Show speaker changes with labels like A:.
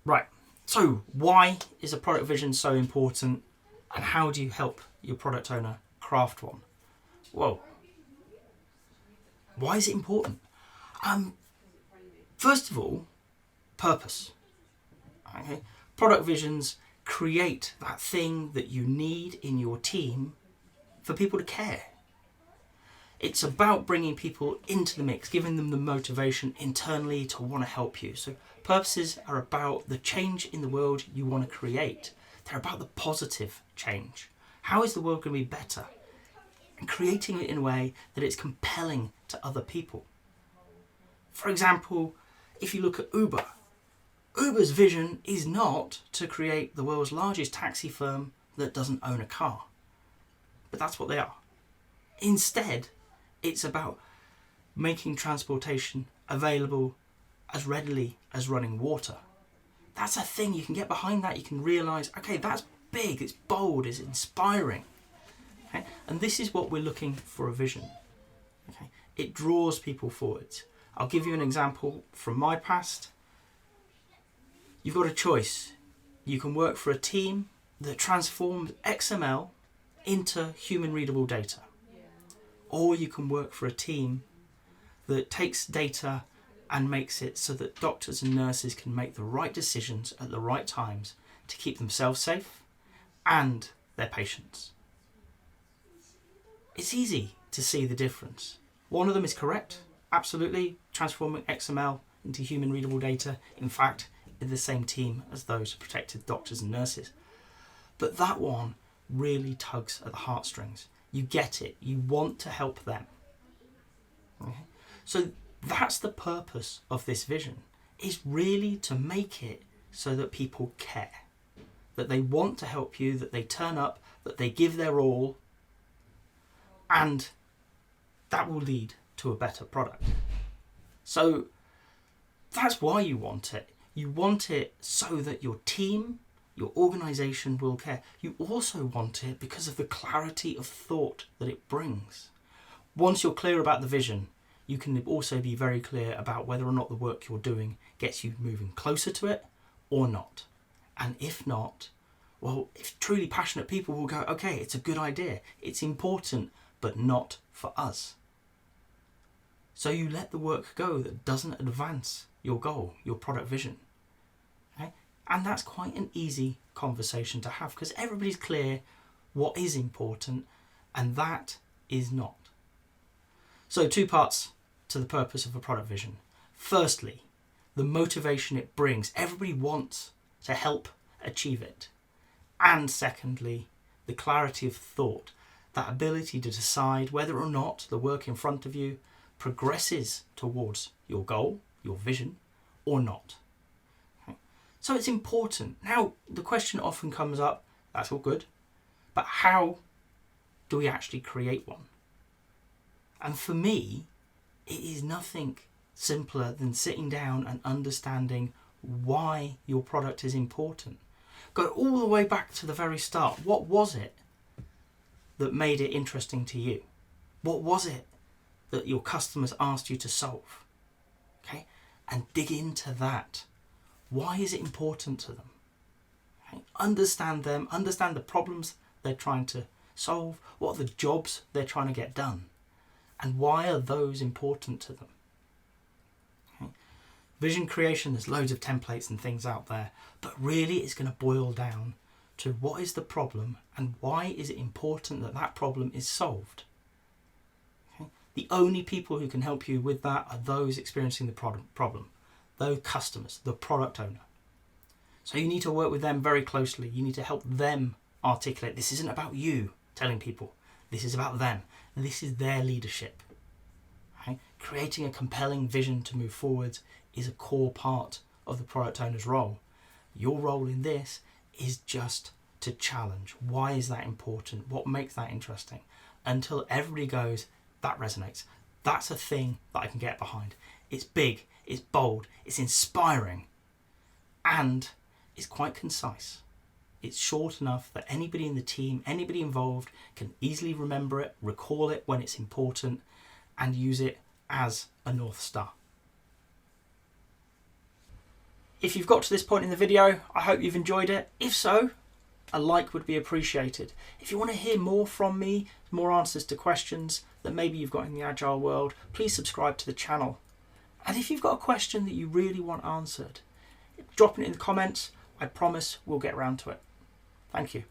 A: Right. So why is a product vision so important, and how do you help your product owner craft one? Well, why is it important? First of all, purpose. Okay. Product visions create that thing that you need in your team for people to care. It's about bringing people into the mix, giving them the motivation internally to want to help you. So purposes are about the change in the world you want to create. They're about the positive change. How is the world going to be better? And creating it in a way that it's compelling to other people. For example, if you look at Uber, Uber's vision is not to create the world's largest taxi firm that doesn't own a car. But that's what they are. Instead, it's about making transportation available as readily as running water. That's a thing. You can get behind that. You can realise, okay, that's big, it's bold, it's inspiring. Okay? And this is what we're looking for a vision. Okay? It draws people forwards. I'll give you an example from my past. You've got a choice. You can work for a team that transforms XML into human readable data. Or you can work for a team that takes data and makes it so that doctors and nurses can make the right decisions at the right times to keep themselves safe and their patients. It's easy to see the difference. One of them is correct, absolutely, transforming XML into human readable data. In fact, in the same team as those who protected doctors and nurses. But that one really tugs at the heartstrings. You get it. You want to help them. Okay? So that's the purpose of this vision, is really to make it so that people care, that they want to help you, that they turn up, that they give their all, and that will lead to a better product. So that's why you want it. You want it so that your team, your organisation will care. You also want it because of the clarity of thought that it brings. Once you're clear about the vision, you can also be very clear about whether or not the work you're doing gets you moving closer to it or not. And if not, well, if truly passionate people will go, okay, it's a good idea, it's important, but not for us. So you let the work go that doesn't advance your goal, your product vision. Okay? And that's quite an easy conversation to have because everybody's clear what is important and that is not. So 2 parts to the purpose of a product vision. Firstly, the motivation it brings. Everybody wants to help achieve it. And secondly, the clarity of thought, that ability to decide whether or not the work in front of you progresses towards your goal, your vision, or not. Okay. So it's important. Now, the question often comes up, that's all good, but how do we actually create one? And for me, it is nothing simpler than sitting down and understanding why your product is important. Go all the way back to the very start. What was it that made it interesting to you? What was it that your customers asked you to solve? Okay, and dig into that. Why is it important to them? Okay? Understand them, understand the problems they're trying to solve, what are the jobs they're trying to get done, and why are those important to them? Okay? Vision creation, there's loads of templates and things out there, but really it's going to boil down to what is the problem and why is it important that that problem is solved. Okay? The only people who can help you with that are those experiencing the problem, those customers, the product owner. So you need to work with them very closely. You need to help them articulate. This isn't about you telling people. This is about them. And this is their leadership. Okay? Creating a compelling vision to move forward is a core part of the product owner's role. Your role in this is just to challenge. Why is that important? What makes that interesting? Until everybody goes, that resonates. That's a thing that I can get behind. It's big, it's bold, it's inspiring, and it's quite concise. It's short enough that anybody in the team, anybody involved can easily remember it, recall it when it's important, and use it as a North Star. If you've got to this point in the video, I hope you've enjoyed it. If so, a like would be appreciated. If you want to hear more from me, more answers to questions that maybe you've got in the Agile world, please subscribe to the channel. And if you've got a question that you really want answered, drop it in the comments. I promise we'll get around to it. Thank you.